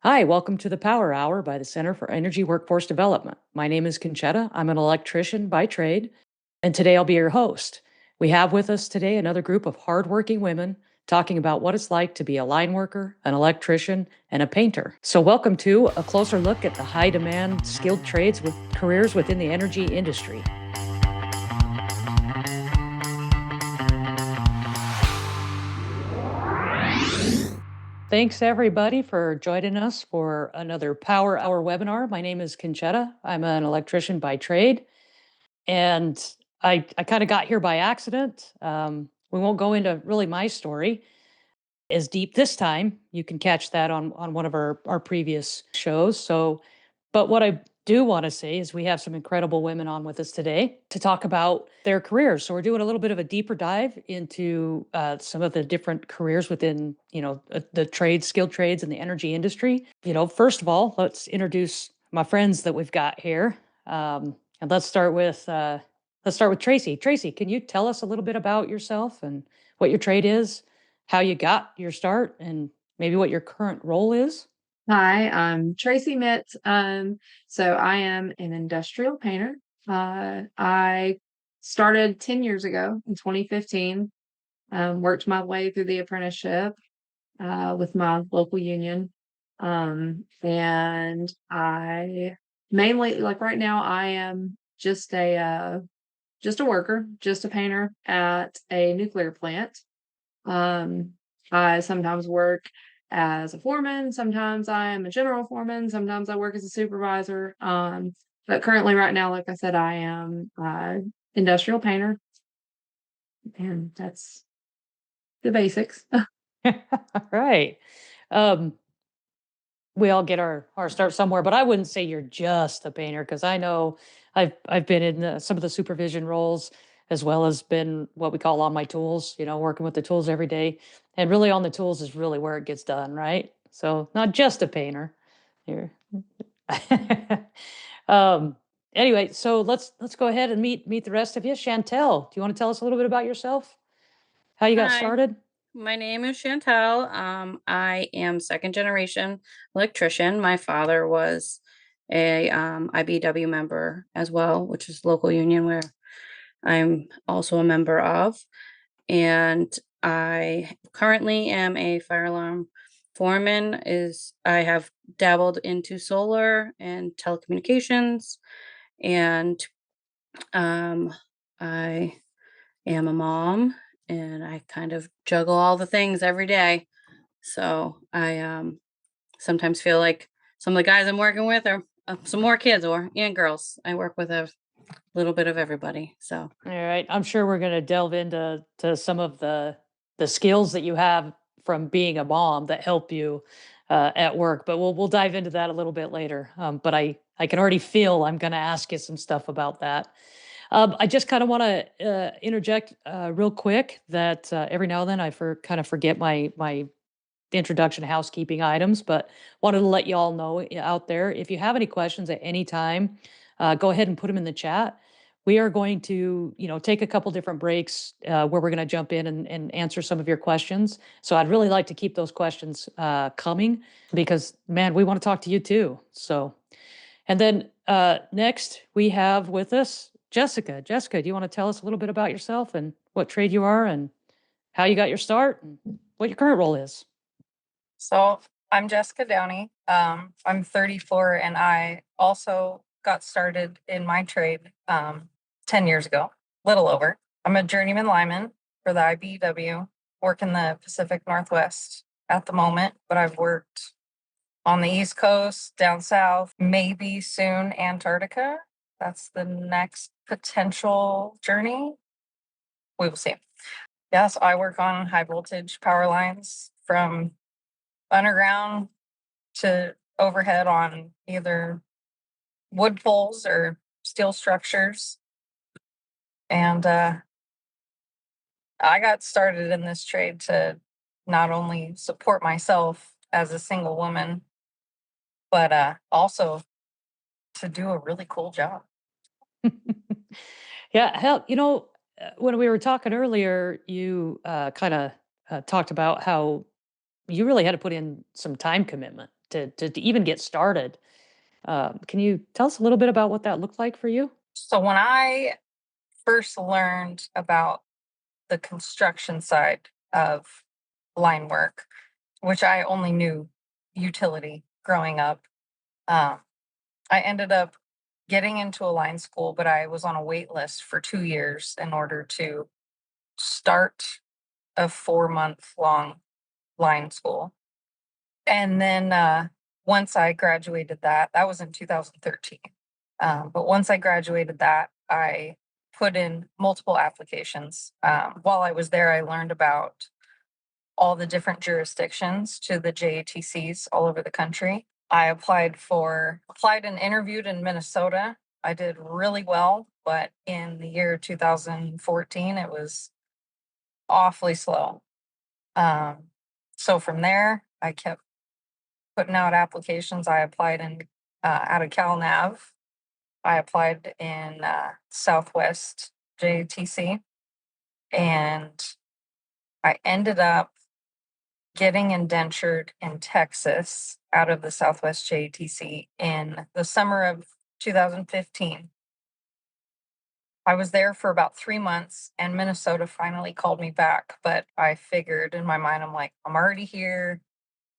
Hi, welcome to the Power Hour by the Center for Energy Workforce Development. My name is Conchetta. I'm an electrician by trade, and today I'll be your host. We have with us today another group of hardworking women talking about what it's like to be a line worker, an electrician, and a painter. So, welcome to a closer look at the high demand skilled trades with careers within the energy industry. Thanks everybody for joining us for another Power Hour webinar. My name is Conchetta. I'm an electrician by trade, and I kind of got here by accident. We won't go into really my story as deep this time. You can catch that on one of our previous shows. But what I do want to say is we have some incredible women on with us today to talk about their careers. So we're doing a little bit of a deeper dive into some of the different careers within, the trades, skilled trades in the energy industry. First of all, let's introduce my friends that we've got here, and let's start with Traci. Traci, can you tell us a little bit about yourself and what your trade is, how you got your start, and maybe what your current role is? Hi, I'm Traci Mitts. So I am an industrial painter. I started 10 years ago in 2015, worked my way through the apprenticeship with my local union. And I mainly, like right now, I am just a worker, just a painter at a nuclear plant. Um, I sometimes work as a foreman, sometimes I am a general foreman, sometimes I work as a supervisor. But currently, right now, like I said, I am industrial painter, and that's the basics. Right. Um, we all get our start somewhere, but I wouldn't say you're just a painter because I know I've been in some of the supervision roles as well as been what we call on my tools, working with the tools every day. And really on the tools is really where it gets done, right? So not just a painter. You're um anyway, so let's go ahead and meet the rest of you. Chantel, do you want to tell us a little bit about yourself? How you got Hi, started? my name is Chantel. I am second generation electrician. My father was a IBW member as well, which is local union where I'm also a member of. And I currently am a fire alarm foreman. Is I have dabbled into solar and telecommunications, and um, I am a mom and I kind of juggle all the things every day. So I sometimes feel like some of the guys I'm working with are some more kids or and girls. I work with a little bit of everybody. So All right. I'm sure we're going to delve into some of the skills that you have from being a mom that help you at work, but we'll dive into that a little bit later. But I can already feel I'm going to ask you some stuff about that. I just kind of want to interject real quick that every now and then kind of forget my introduction housekeeping items, but wanted to let you all know out there if you have any questions at any time, go ahead and put them in the chat. We are going to, take a couple different breaks where we're going to jump in and answer some of your questions. So I'd really like to keep those questions coming because, man, we want to talk to you too. So, and then next we have with us Jessica. Jessica, do you want to tell us a little bit about yourself and what trade you are and how you got your start and what your current role is? So I'm Jessica Downey. I'm 34 and I also got started in my trade 10 years ago, little over. I'm a journeyman lineman for the IBEW, work in the Pacific Northwest at the moment, but I've worked on the East Coast, down south, maybe soon Antarctica. That's the next potential journey. We will see. Yes, I work on high voltage power lines from underground to overhead on either wood poles or steel structures. And I got started in this trade to not only support myself as a single woman, but also to do a really cool job. Yeah, hell, when we were talking earlier, you kind of talked about how you really had to put in some time commitment to even get started. Can you tell us a little bit about what that looked like for you? So when I first learned about the construction side of line work, which I only knew utility growing up, um, I ended up getting into a line school, but I was on a wait list for 2 years in order to start a 4-month long line school. And then once I graduated that was in 2013. But once I graduated that, I put in multiple applications. While I was there, I learned about all the different jurisdictions to the JATCs all over the country. I applied and interviewed in Minnesota. I did really well, but in the year 2014, it was awfully slow. So from there, I kept putting out applications. I applied in out of CalNav. I applied in Southwest JTC, and I ended up getting indentured in Texas out of the Southwest JTC in the summer of 2015. I was there for about 3 months, and Minnesota finally called me back. But I figured in my mind, I'm like, I'm already here.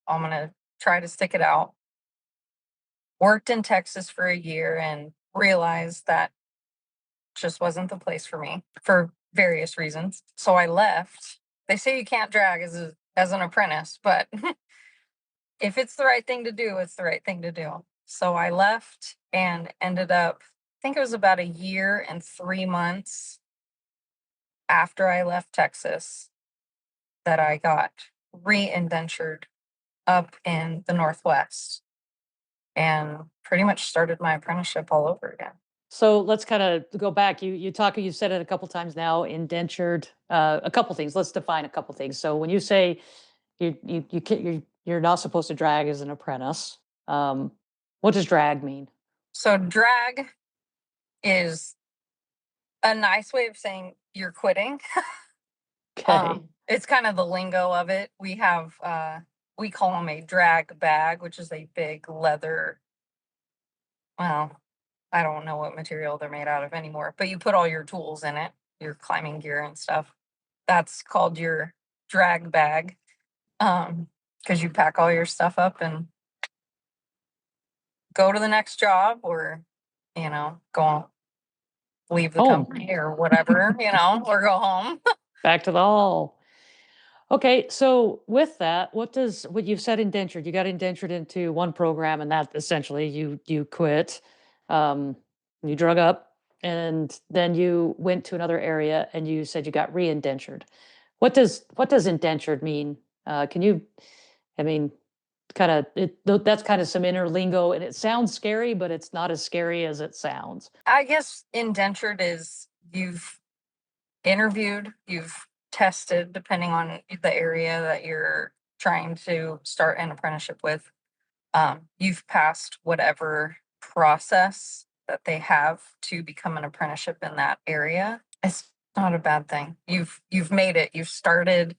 I'm going to try to stick it out. Worked in Texas for a year and realized that just wasn't the place for me for various reasons. So I left. They say you can't drag as an apprentice, but if it's the right thing to do, it's the right thing to do. So I left and ended up, I think it was about a year and 3 months after I left Texas that I got re-indentured up in the Northwest and pretty much started my apprenticeship all over again. So let's kind of go back. You said it a couple times now, indentured. A couple things. Let's define a couple things. So when you say you're not supposed to drag as an apprentice, what does drag mean? So drag is a nice way of saying you're quitting. Okay. It's kind of the lingo of it. We have we call them a drag bag, which is a big leather. Well, I don't know what material they're made out of anymore, but you put all your tools in it, your climbing gear and stuff. That's called your drag bag. Because you pack all your stuff up and go to the next job, or go leave the Home. company or whatever, or go home. Back to the hall. Okay, so with that, what you've said indentured, you got indentured into one program, and that essentially you quit, you drug up, and then you went to another area, and you said you got re-indentured. What does indentured mean? Can you, I mean, that's kind of some inner lingo, and it sounds scary, but it's not as scary as it sounds. I guess indentured is you've interviewed, you've tested, depending on the area that you're trying to start an apprenticeship with. You've passed whatever process that they have to become an apprenticeship in that area. It's not a bad thing. You've made it. You've started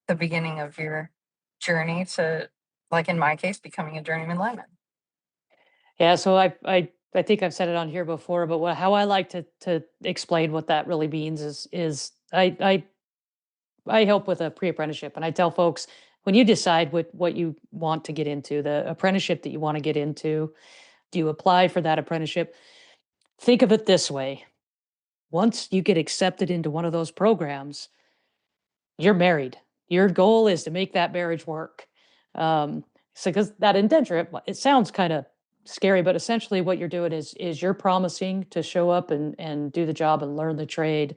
the beginning of your journey to, like in my case, becoming a journeyman lineman. Yeah, so I think I've said it on here before, but how I like to explain what that really means is I help with a pre-apprenticeship, and I tell folks, when you decide what you want to get into, the apprenticeship that you want to get into, do you apply for that apprenticeship? Think of it this way. Once you get accepted into one of those programs, you're married. Your goal is to make that marriage work. So because that indenture, it sounds kind of scary, but essentially what you're doing is you're promising to show up and do the job and learn the trade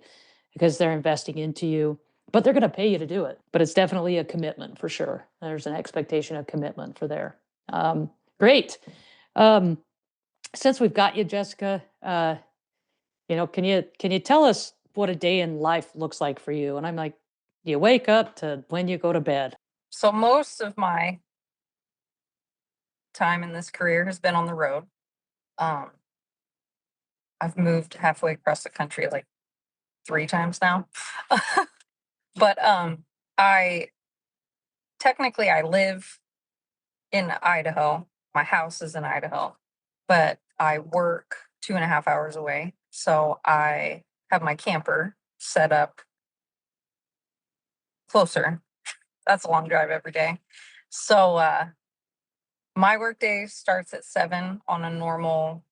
because they're investing into you, but they're going to pay you to do it. But it's definitely a commitment for sure. There's an expectation of commitment for there. Great. Since we've got you, Jessica, can you tell us what a day in life looks like for you? And I'm like, you wake up to when you go to bed. So most of my time in this career has been on the road. I've moved halfway across the country like 3 times now. But I live in Idaho. My house is in Idaho, but I work 2.5 hours away. So I have my camper set up closer. That's a long drive every day. So my workday starts at 7 on a normal,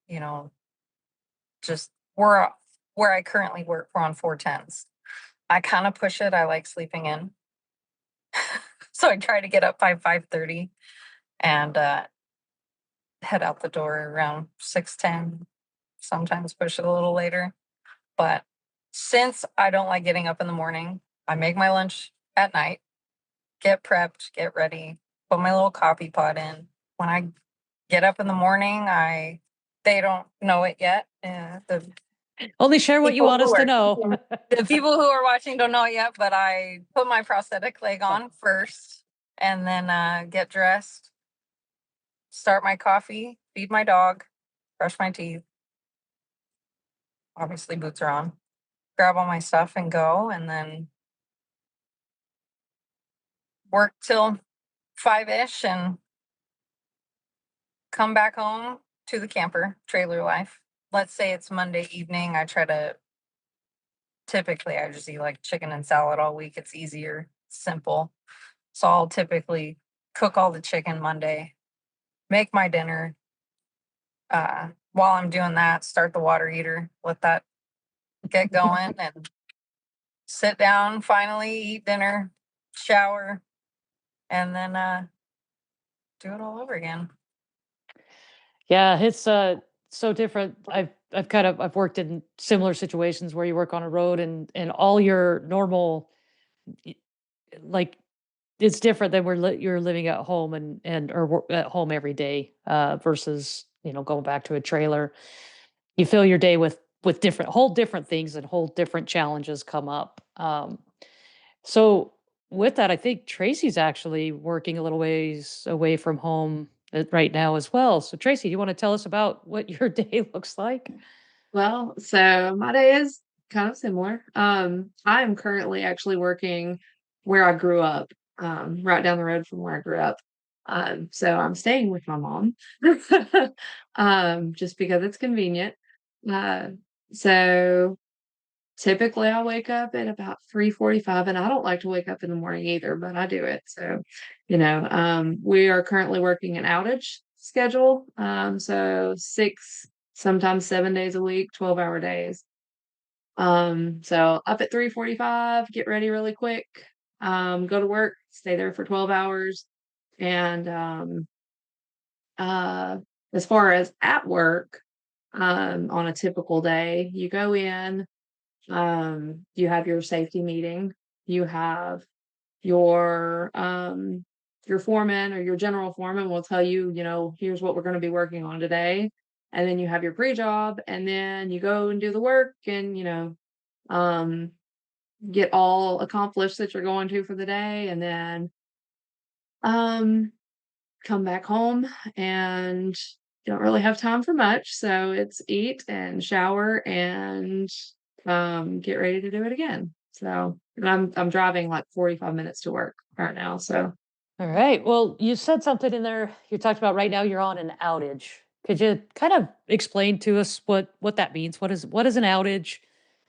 just where I currently work, we're on 410s. I kind of push it. I like sleeping in. So I try to get up by 5:30 and head out the door around 6:10. Sometimes push it a little later. But since I don't like getting up in the morning, I make my lunch at night, get prepped, get ready, put my little coffee pot in. When I get up in the morning, they don't know it yet. Only share what you want us to know. The people who are watching don't know it yet, but I put my prosthetic leg on first and then get dressed, start my coffee, feed my dog, brush my teeth. Obviously, boots are on. Grab all my stuff and go, and then work till 5-ish and come back home to the camper, trailer life. Let's say it's Monday evening. Typically, I just eat like chicken and salad all week. It's easier, simple. So I'll typically cook all the chicken Monday, make my dinner. While I'm doing that, start the water heater, let that get going, and sit down, finally eat dinner, shower, and then do it all over again. Yeah, it's so different. I've worked in similar situations where you work on a road and all your normal y- like it's different than you're living at home and or at home every day versus going back to a trailer. You fill your day with different things and whole different challenges come up. So with that, I think Tracy's actually working a little ways away from home right now as well. So Tracy, do you want to tell us about what your day looks like? Well, so my day is kind of similar. I am currently actually working where I grew up, right down the road from where I grew up. So I'm staying with my mom, just because it's convenient. Uh, so typically I wake up at about 3:45, and I don't like to wake up in the morning either, but I do it. So, we are currently working an outage schedule. So 6, sometimes 7 days a week, 12-hour days. So up at 3:45, get ready really quick, go to work, stay there for 12 hours. And uh as far as at work, on a typical day, you go in, you have your safety meeting, you have your foreman or your general foreman will tell you, here's what we're going to be working on today. And then you have your pre-job, and then you go and do the work, and um get all accomplished that you're going to for the day, and then um come back home, and don't really have time for much. So it's eat and shower and get ready to do it again. So, and I'm driving like 45 minutes to work right now. So All right. Well, you said something in there. You talked about right now you're on an outage. Could you kind of explain to us what that means? What is an outage?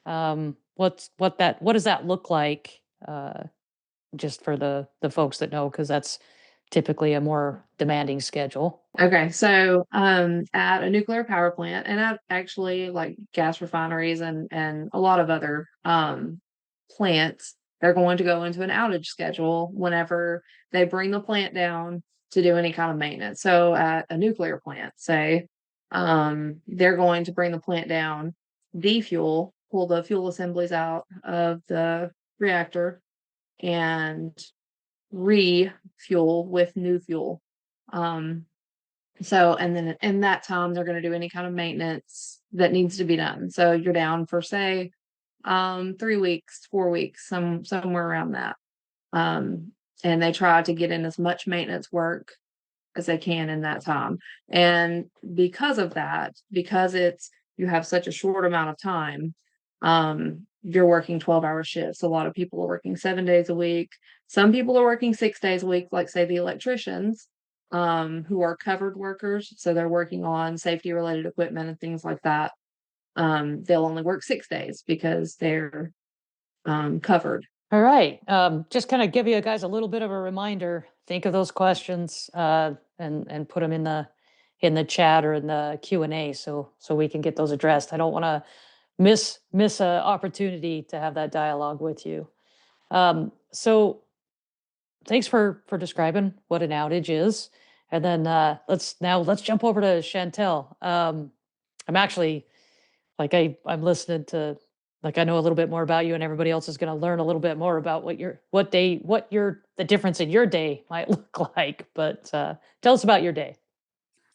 What does that look like? Just for the folks that know, because that's typically a more demanding schedule. okay, so at a nuclear power plant, and at actually like gas refineries and a lot of other plants, they're going to go into an outage schedule whenever they bring the plant down to do any kind of maintenance. So at a nuclear plant, say, they're going to bring the plant down, defuel, pull the fuel assemblies out of the reactor, and refuel with new fuel. Um, so, and then in that time, they're going to do any kind of maintenance that needs to be done. So you're down for, say, 3 weeks, 4 weeks, somewhere around that. And they try to get in as much maintenance work as they can in that time. And because of that, because you have such a short amount of time, you're working 12-hour shifts. A lot of people are working 7 days a week. Some people are working 6 days a week, like say the electricians. who are covered workers. So they're working on safety related equipment and things like that. They'll only work 6 days because they're covered. All right. Just kind of give you guys a little bit of a reminder. Think of those questions and put them in the chat or in the Q&A so we can get those addressed. I don't want to miss a opportunity to have that dialogue with you. So thanks for describing what an outage is. And then let's jump over to Chantel. I'm actually I'm listening to, like, I know a little bit more about you, and everybody else is going to learn a little bit more about the difference in your day might look like. But tell us about your day.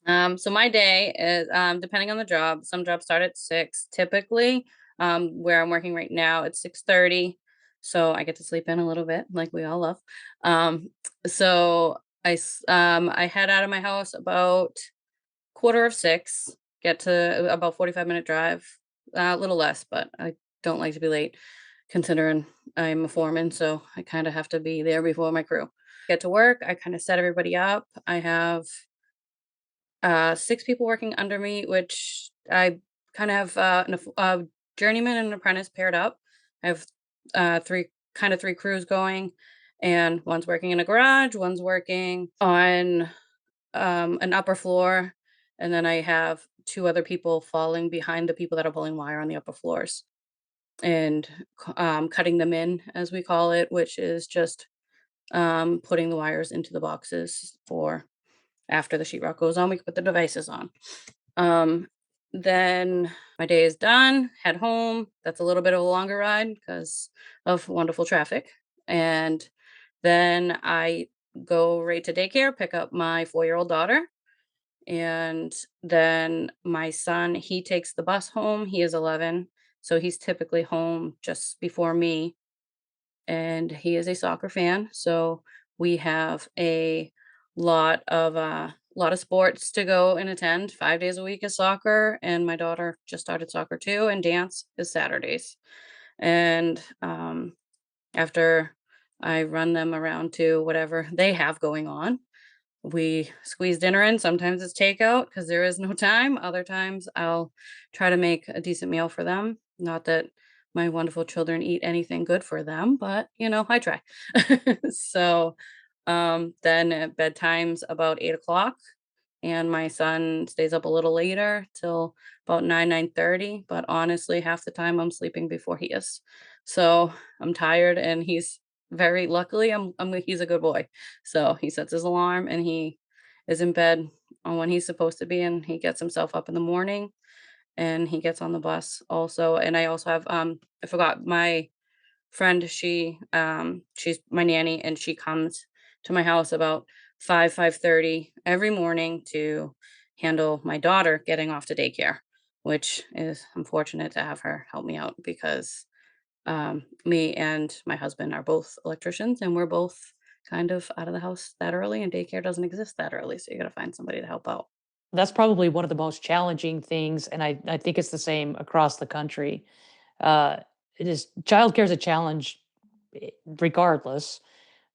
So my day is depending on the job. Some jobs start at 6. Typically, where I'm working right now, it's 6:30. So I get to sleep in a little bit, like we all love. So I head out of my house about 5:45, get to about 45-minute drive, a little less, but I don't like to be late considering I'm a foreman, so I kind of have to be there before my crew. Get to work, I kind of set everybody up. I have 6 people working under me, which I kind of have a journeyman and an apprentice paired up. I have three crews going, and one's working in a garage, one's working on an upper floor, and then I have 2 other people falling behind the people that are pulling wire on the upper floors and cutting them in, as we call it, which is just putting the wires into the boxes for after the sheetrock goes on, we can put the devices on. Then my day is done, head home. That's a little bit of a longer ride because of wonderful traffic. And then I go right to daycare, pick up my 4-year-old daughter. And then my son, he takes the bus home. He is 11. So he's typically home just before me. And he is a soccer fan. So we have a lot of sports to go and attend. 5 days a week is soccer, and my daughter just started soccer too, and dance is Saturdays. And after I run them around to whatever they have going on, we squeeze dinner in. Sometimes it's takeout because there is no time. Other times I'll try to make a decent meal for them. Not that my wonderful children eat anything good for them, but I try. So then at bedtime's about 8 o'clock, and my son stays up a little later till about 9:30. But honestly, half the time I'm sleeping before he is. So I'm tired, and he's very luckily he's a good boy. So he sets his alarm and he is in bed on when he's supposed to be, and he gets himself up in the morning and he gets on the bus also. And I also have I forgot my friend, she's my nanny, and she comes to my house about 5:30 every morning to handle my daughter getting off to daycare, which is unfortunate to have her help me out because me and my husband are both electricians, and we're both kind of out of the house that early, and daycare doesn't exist that early, so you got to find somebody to help out. That's probably one of the most challenging things, and I think it's the same across the country. Uh, it is childcare is a challenge regardless,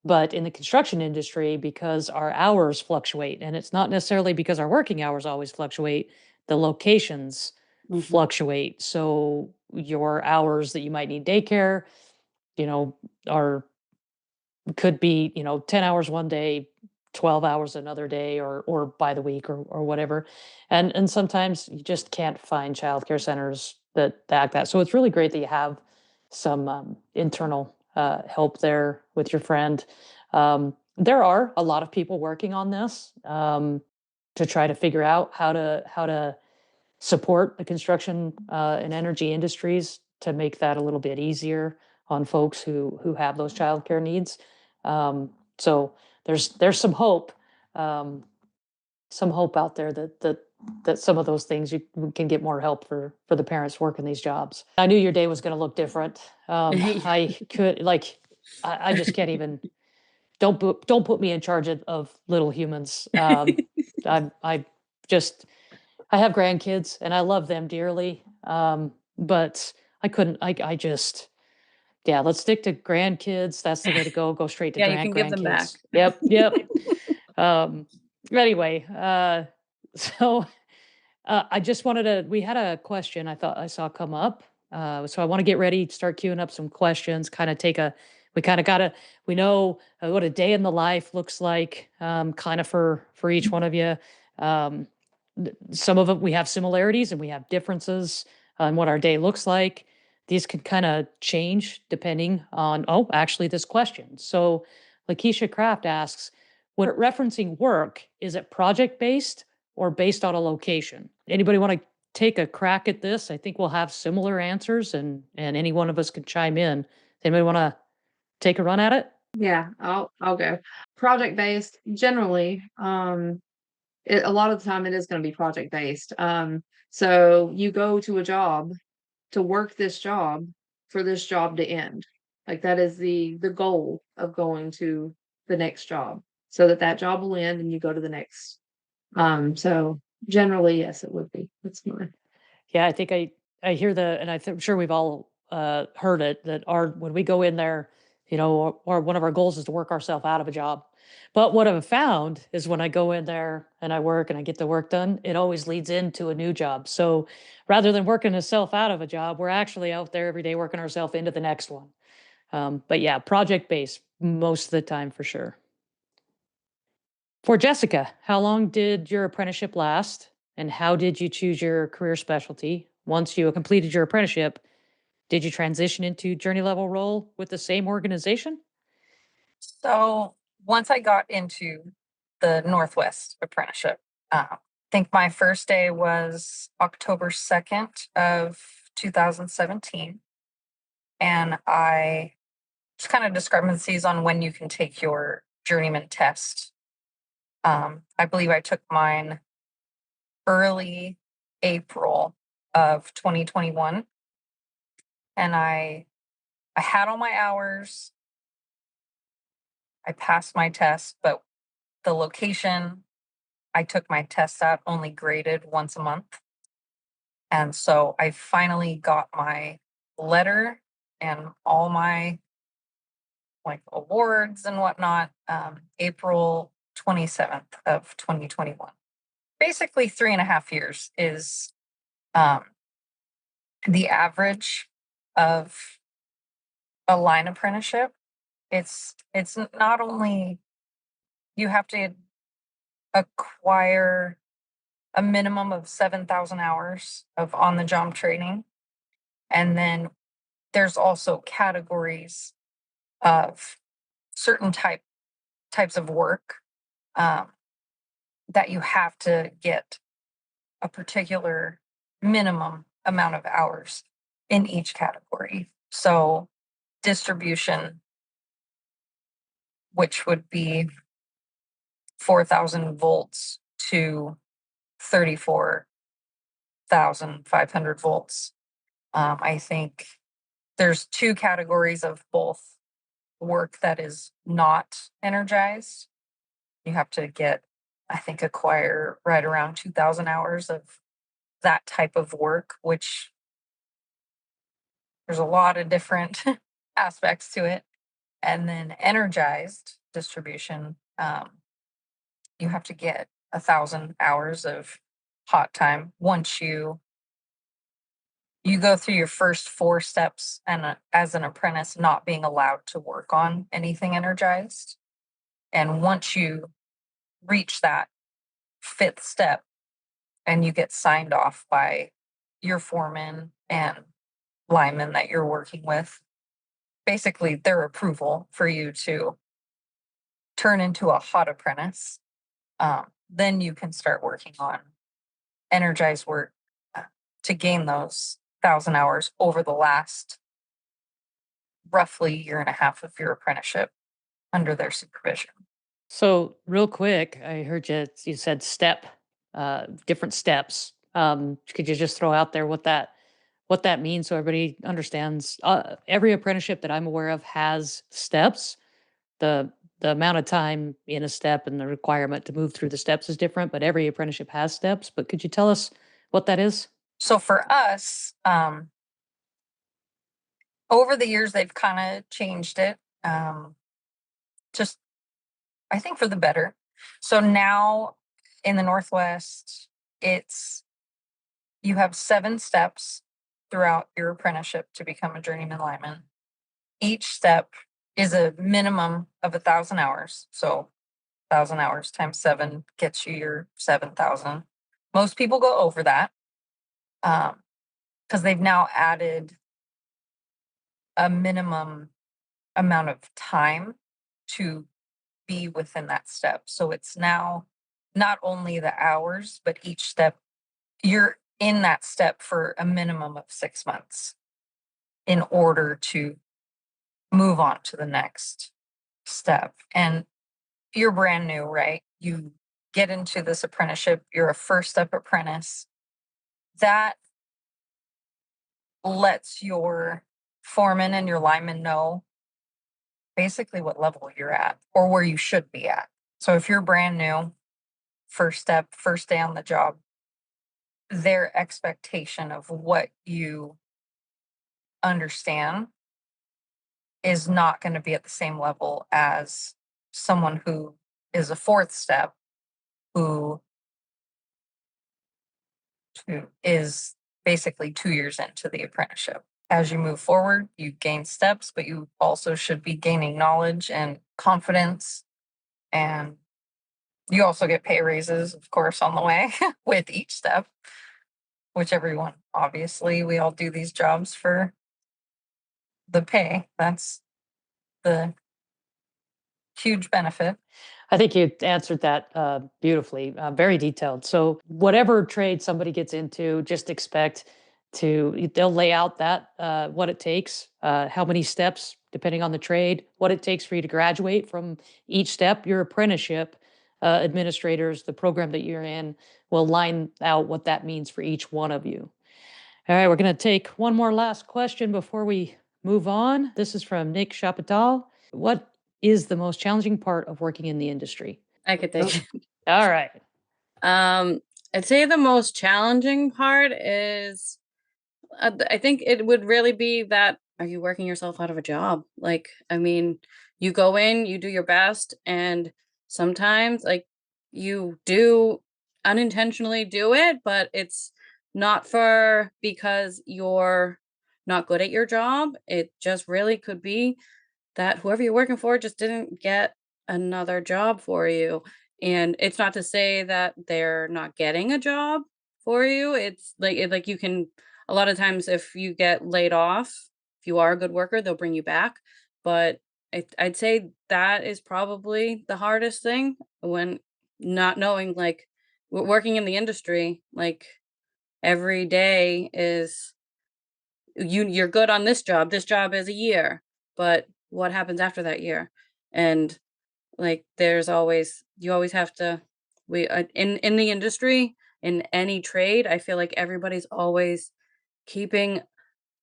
but in the construction industry, because our hours fluctuate, and it's not necessarily because our working hours always fluctuate, the locations Mhm. fluctuate. So your hours that you might need daycare, you know, are could be 10 hours one day, 12 hours another day, or by the week, or whatever. And sometimes you just can't find childcare centers that act that. So it's really great that you have some internal help there with your friend. There are a lot of people working on this to try to figure out how to support the construction and energy industries to make that a little bit easier on folks who have those childcare needs. So there's some hope out there that some of those things you can get more help for the parents working these jobs. I knew your day was going to look different. I could I just can't even don't put me in charge of little humans. I just I have grandkids and I love them dearly. But I couldn't I just yeah, let's stick to grandkids. That's the way to go. Go straight to Yeah, you can give them back. grandkids. Yep, yep. Um, Anyway, so I just wanted to. We had a question I thought I saw come up, so I want to get ready, start queuing up some questions. Kind of take a. We kind of gotta. We know what a day in the life looks like, kind of for each one of you. Um, some of it we have similarities and we have differences on what our day looks like. These can kind of change depending on. Oh, actually, this question. So, Lakeisha Craft asks, when referencing work, is it project based or based on a location? Anybody want to take a crack at this? I think we'll have similar answers, and any one of us can chime in. Anybody want to take a run at it? Yeah, I'll go. Project based, generally, a lot of the time it is going to be project based. So you go to a job to work this job for this job to end. Like that is the goal of going to the next job, so that job will end and you go to the next. So generally, yes, it would be. That's mine. Yeah, I think I hear the, and I'm sure we've all heard it, that our when we go in there, or one of our goals is to work ourselves out of a job. But what I've found is when I go in there and I work and I get the work done, it always leads into a new job. So rather than working ourselves out of a job, we're actually out there every day working ourselves into the next one. But yeah, project based most of the time for sure. For Jessica, how long did your apprenticeship last? And how did you choose your career specialty? Once you completed your apprenticeship, did you transition into journey level role with the same organization? So once I got into the Northwest apprenticeship, I think my first day was October 2nd of 2017. And I just kind of discrepancies on when you can take your journeyman test. I believe I took mine early April of 2021, and I had all my hours. I passed my test, but the location I took my tests at only graded once a month. And so I finally got my letter and all my like awards and whatnot, April 27th of 2021. Basically 3.5 years is um, the average of a line apprenticeship. It's not only you have to acquire a minimum of 7,000 hours of on the job training, and then there's also categories of certain types of work um, that you have to get a particular minimum amount of hours in each category. So distribution, which would be 4,000 volts to 34,500 volts. I think there's two categories of both work that is not energized. You have to I think, acquire right around 2,000 hours of that type of work, which there's a lot of different aspects to it. And then energized distribution, you have to get 1,000 hours of hot time once you go through your first 4 steps and as an apprentice not being allowed to work on anything energized. And once you reach that 5th step and you get signed off by your foreman and lineman that you're working with, basically their approval for you to turn into a hot apprentice, then you can start working on energized work to gain those 1,000 hours over the last roughly year and a half of your apprenticeship under their supervision. So real quick, I heard you said different steps. Could you just throw out there what that means so everybody understands? Every apprenticeship that I'm aware of has steps. The amount of time in a step and the requirement to move through the steps is different, but every apprenticeship has steps. But could you tell us what that is? So for us, over the years, they've kind of changed it. Just, I think, for the better. So now in the Northwest, you have 7 steps throughout your apprenticeship to become a journeyman lineman. Each step is a minimum of 1,000 hours. So 1,000 hours times 7 gets you your 7,000. Most people go over that because they've now added a minimum amount of time to be within that step. So it's now not only the hours, but each step, you're in that step for a minimum of 6 months in order to move on to the next step. And you're brand new, right? You get into this apprenticeship, you're a first step apprentice. That lets your foreman and your lineman know basically what level you're at or where you should be at. So if you're brand new, first step, first day on the job, their expectation of what you understand is not going to be at the same level as someone who is a fourth step who is basically 2 years into the apprenticeship. As you move forward, you gain steps, but you also should be gaining knowledge and confidence. And you also get pay raises, of course, on the way with each step, which everyone, obviously, we all do these jobs for the pay. That's the huge benefit. I think you answered that beautifully, very detailed. So whatever trade somebody gets into, just expect they'll lay out that what it takes, how many steps, depending on the trade, what it takes for you to graduate from each step. Your apprenticeship administrators, the program that you're in, will line out what that means for each one of you. All right, we're going to take one more last question before we move on. This is from Nick Chapital. What is the most challenging part of working in the industry? I could take it. All right. I'd say the most challenging part is I think it would really be that are you working yourself out of a job? Like, I mean, you go in, you do your best, and sometimes like you do unintentionally do it, but it's not for because you're not good at your job. It just really could be that whoever you're working for just didn't get another job for you. And it's not to say that they're not getting a job for you. It's like like you can a lot of times if you get laid off, if you are a good worker, they'll bring you back. But I'd say that is probably the hardest thing when not knowing like working in the industry, like every day is you're good on this job. This job is a year, but what happens after that year? And like there's always you always have to we in the industry in any trade, I feel like everybody's always keeping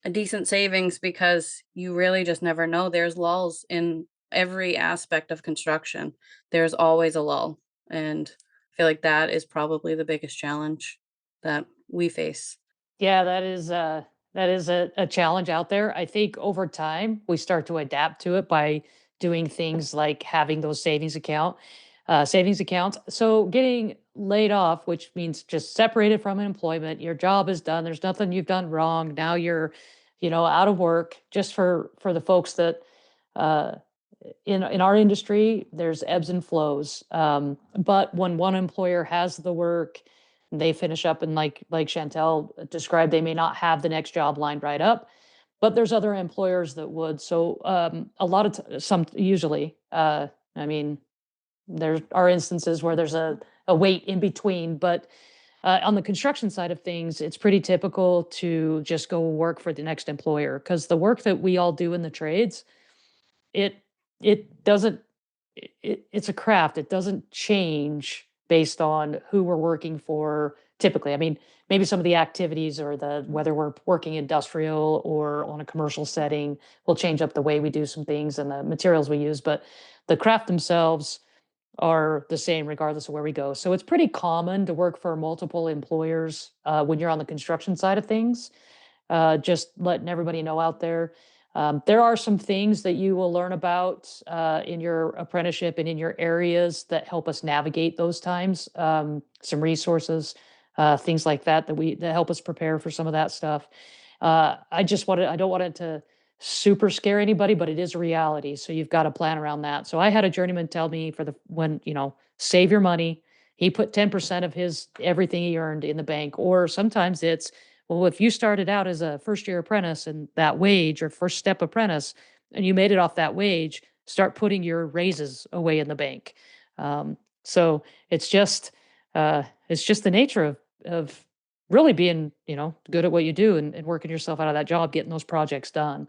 a decent savings because you really just never know. There's lulls in every aspect of construction. There's always a lull, and I feel like that is probably the biggest challenge that we face. Yeah, that is a challenge out there. I think over time we start to adapt to it by doing things like having those savings accounts. So getting laid off, which means just separated from employment, your job is done. There's nothing you've done wrong. Now you're, out of work. Just for the folks that uh, in our industry, there's ebbs and flows. But when one employer has the work, they finish up and like Chantel described, they may not have the next job lined right up, but there's other employers that would. So a lot of some usually, I mean, there are instances where there's a wait in between, but on the construction side of things, it's pretty typical to just go work for the next employer because the work that we all do in the trades, it it doesn't it's a craft. It doesn't change based on who we're working for typically. I mean, maybe some of the activities or the whether we're working industrial or on a commercial setting will change up the way we do some things and the materials we use, but the craft themselves are the same regardless of where we go. So it's pretty common to work for multiple employers when you're on the construction side of things. Just letting everybody know out there. There are some things that you will learn about in your apprenticeship and in your areas that help us navigate those times. Some resources, things like that that help us prepare for some of that stuff. I don't want it to super scare anybody, but it is a reality. So you've got to plan around that. So I had a journeyman tell me save your money. He put 10% of his everything he earned in the bank. Or sometimes it's, well, if you started out as a first year apprentice and that wage or first step apprentice and you made it off that wage, start putting your raises away in the bank. So it's just the nature of really being, good at what you do and working yourself out of that job, getting those projects done.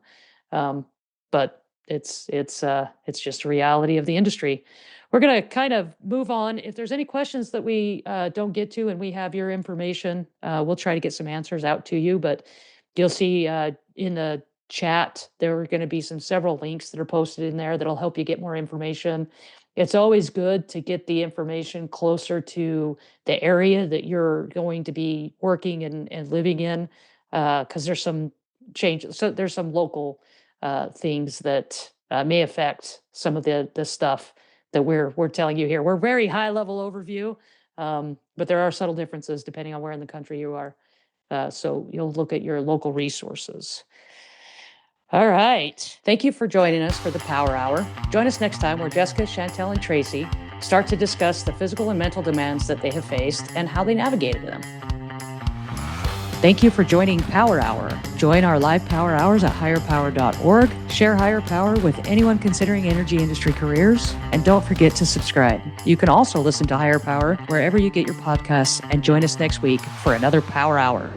But it's just a reality of the industry. We're going to kind of move on. If there's any questions that we don't get to and we have your information, we'll try to get some answers out to you. But you'll see in the chat, there are going to be several links that are posted in there that'll help you get more information. It's always good to get the information closer to the area that you're going to be working and living in, because there's some changes. So there's some local things that may affect some of the stuff that we're telling you here. We're very high level overview, but there are subtle differences depending on where in the country you are. So you'll look at your local resources. All right. Thank you for joining us for the Power Hour. Join us next time where Jessica, Chantel, and Traci start to discuss the physical and mental demands that they have faced and how they navigated them. Thank you for joining Power Hour. Join our live Power Hours at higherpower.org. Share Higher Power with anyone considering energy industry careers. And don't forget to subscribe. You can also listen to Higher Power wherever you get your podcasts and join us next week for another Power Hour.